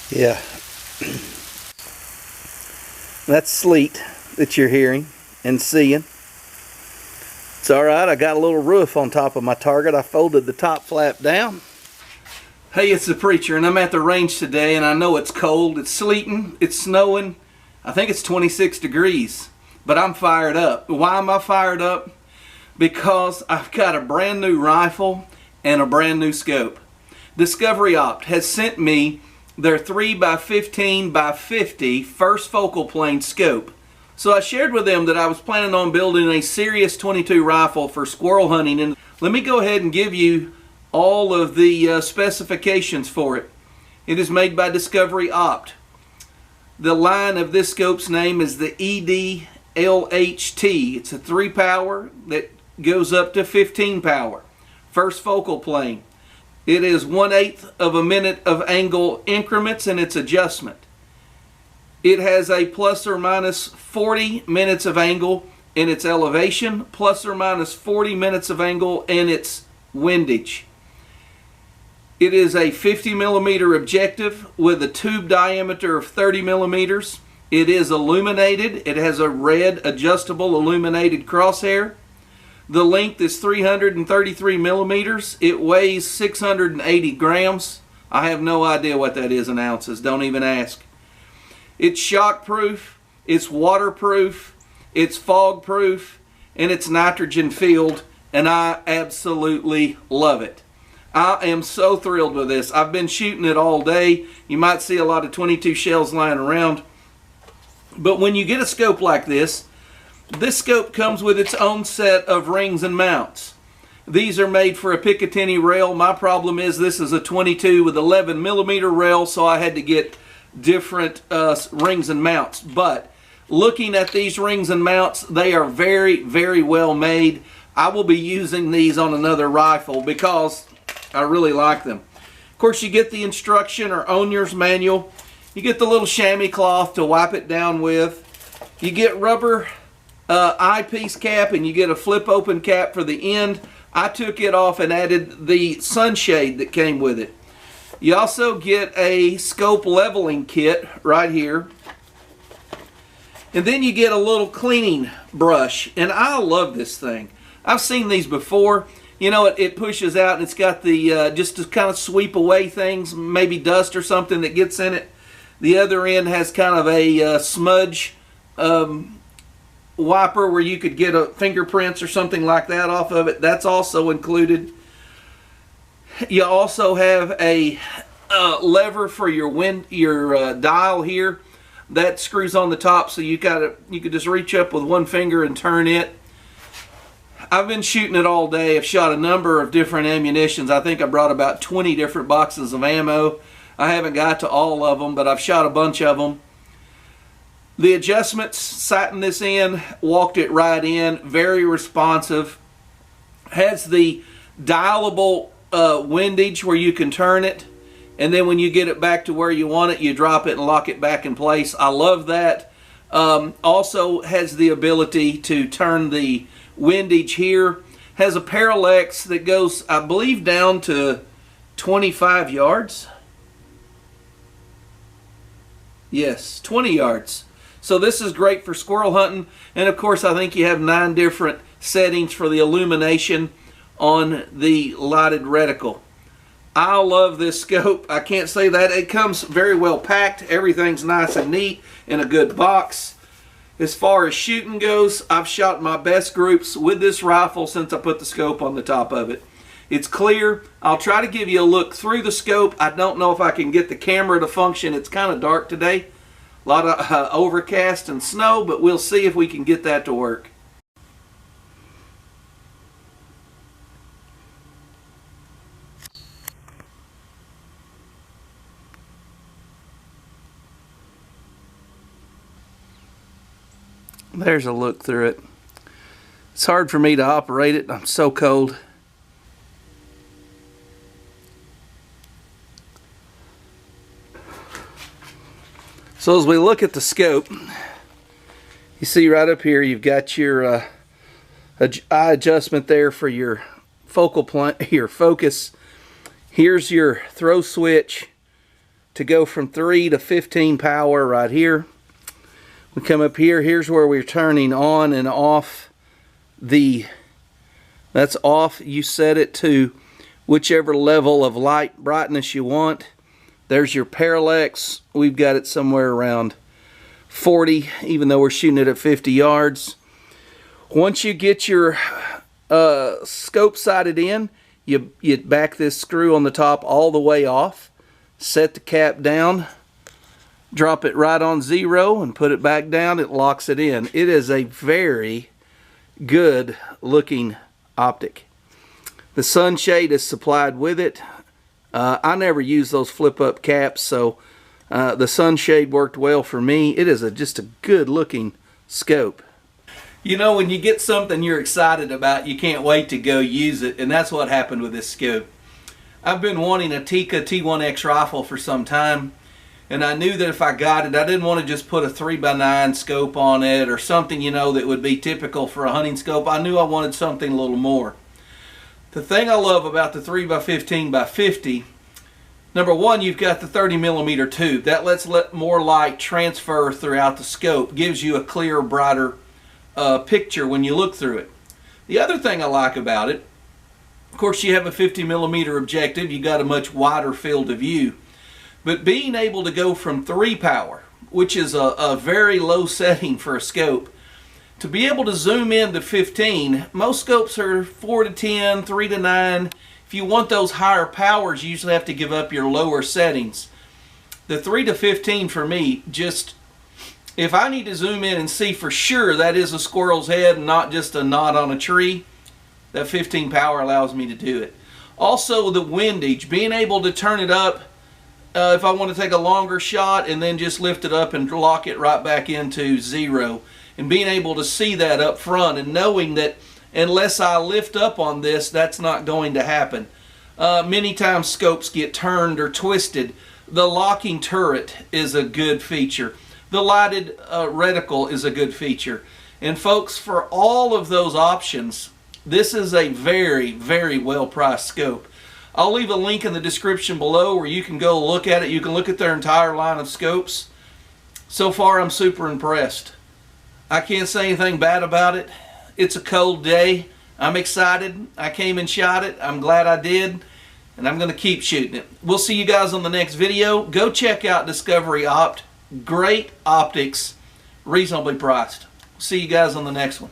Yeah, that's sleet that you're hearing and seeing. It's alright, I got a little roof on top of my target. I folded the top flap down. Hey, it's the Preacher, and I'm at the range today, and I know it's cold. It's sleeting, it's snowing. I think it's 26 degrees, but I'm fired up. Why am I fired up? Because I've got a brand new rifle and a brand new scope. Discoveryopt has sent me their 3x15x50 first focal plane scope. So I shared with them that I was planning on building a serious 22 rifle for squirrel hunting, and let me go ahead and give you all of the specifications for it. It is made by Discoveryopt. The line of this scope's name is the ED-LHT. It's a 3 power that goes up to 15 power. First focal plane. It is 1/8 of a minute of angle increments in its adjustment. It has a plus or minus 40 minutes of angle in its elevation, plus or minus 40 minutes of angle in its windage. It is a 50 millimeter objective with a tube diameter of 30 millimeters. It is illuminated. It has a red adjustable illuminated crosshair. The length is 333 millimeters. It weighs 680 grams. I have no idea what that is in ounces. Don't even ask. It's shockproof, it's waterproof, it's fogproof, and it's nitrogen filled, and I absolutely love it. I am so thrilled with this. I've been shooting it all day. You might see a lot of 22 shells lying around. But when you get a scope like this scope comes with its own set of rings and mounts. These are made for a Picatinny rail. My problem is this is a 22 with 11 millimeter rail, so I had to get different rings and mounts. But looking at these rings and mounts, they are very, very well made. I will be using these on another rifle because I really like them. Of course, you get the instruction or owner's manual. You get the little chamois cloth to wipe it down with. You get rubber eyepiece cap, and you get a flip open cap for the end. I took it off and added the sunshade that came with it. You also get a scope leveling kit right here. And then you get a little cleaning brush, and I love this thing. I've seen these before. You know, it pushes out, and it's got the just to kind of sweep away things, maybe dust or something that gets in it. The other end has kind of a smudge wiper where you could get a fingerprints or something like that off of it. That's also included. You also have a lever for your dial here. That screws on the top, so you could just reach up with one finger and turn it. I've been shooting it all day. I've shot a number of different ammunitions. I think I brought about 20 different boxes of ammo. I haven't got to all of them, but I've shot a bunch of them. The adjustments, sighting this in, walked it right in, very responsive. Has the dialable windage where you can turn it, and then when you get it back to where you want it, you drop it and lock it back in place. I love that. Also has the ability to turn the windage here. Has a parallax that goes, I believe, down to 25 yards. Yes, 20 yards. So this is great for squirrel hunting, and of course I think you have 9 different settings for the illumination on the lighted reticle. I love this scope. I can't say that. It comes very well packed. Everything's nice and neat in a good box. As far as shooting goes, I've shot my best groups with this rifle since I put the scope on the top of it. It's clear. I'll try to give you a look through the scope. I don't know if I can get the camera to function. It's kind of dark today. A lot of overcast and snow, but we'll see if we can get that to work. There's a look through it. It's hard for me to operate it. I'm so cold. So as we look at the scope, you see right up here you've got your eye adjustment there for your focal point, your focus. Here's your throw switch to go from 3 to 15 power right here. We come up here, here's where we're turning on and off that's off. You set it to whichever level of light brightness you want. There's your parallax. We've got it somewhere around 40, even though we're shooting it at 50 yards. Once you get your scope sighted in, you back this screw on the top all the way off, set the cap down, drop it right on 0 and put it back down. It locks it in. It is a very good looking optic. The sunshade is supplied with it. I never use those flip up caps, so the sunshade worked well for me. It is just a good looking scope. You know, when you get something you're excited about, you can't wait to go use it, and that's what happened with this scope. I've been wanting a Tikka T1X rifle for some time, and I knew that if I got it, I didn't want to just put a 3x9 scope on it or something, you know, that would be typical for a hunting scope. I knew I wanted something a little more. The thing I love about the 3x15x50, number one, you've got the 30mm tube. That lets more light transfer throughout the scope, gives you a clearer, brighter picture when you look through it. The other thing I like about it, of course, you have a 50mm objective, you got a much wider field of view. But being able to go from 3 power, which is a very low setting for a scope, to be able to zoom in to 15, most scopes are 4 to 10, 3 to 9. If you want those higher powers, you usually have to give up your lower settings. The 3 to 15 for me, just, if I need to zoom in and see for sure that is a squirrel's head and not just a knot on a tree, that 15 power allows me to do it. Also the windage, being able to turn it up if I want to take a longer shot and then just lift it up and lock it right back into 0. And being able to see that up front and knowing that unless I lift up on this, that's not going to happen. Many times scopes get turned or twisted. The locking turret is a good feature. The lighted reticle is a good feature. And folks, for all of those options, this is a very, very well priced scope. I'll leave a link in the description below where you can go look at it. You can look at their entire line of scopes. So far, I'm super impressed. I can't say anything bad about it. It's a cold day. I'm excited. I came and shot it. I'm glad I did. And I'm going to keep shooting it. We'll see you guys on the next video. Go check out Discoveryopt. Great optics. Reasonably priced. See you guys on the next one.